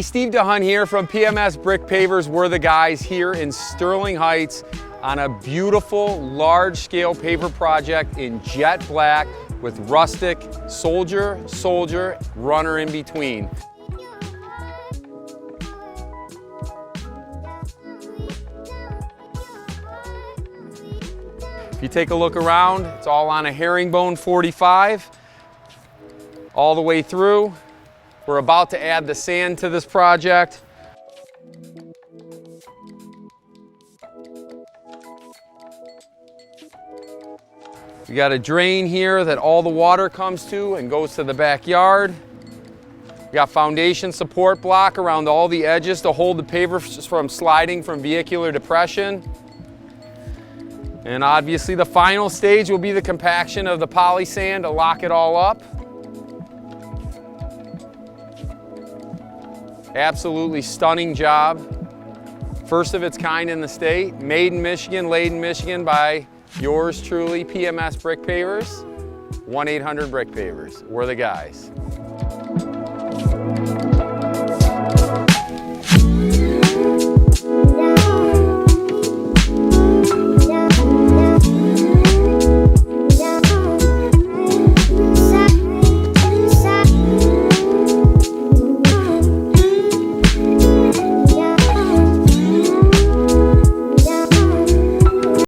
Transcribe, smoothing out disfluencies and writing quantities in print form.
Hey, Steve DeHunt here from PMS Brick Pavers. We're the guys here in Sterling Heights on a beautiful large-scale paver project in jet black with rustic soldier, runner in between. If you take a look around, it's all on a Herringbone 45 all the way through. We're about to add the sand to this project. We got a drain here that all the water comes to and goes to the backyard. We got foundation support block around all the edges to hold the paver from sliding from vehicular depression. And obviously the final stage will be the compaction of the poly sand to lock it all up. Absolutely stunning job. First of its kind in the state. Made in Michigan, laid in Michigan by yours truly, PMS Brick Pavers. 1-800 Brick Pavers. We're the guys.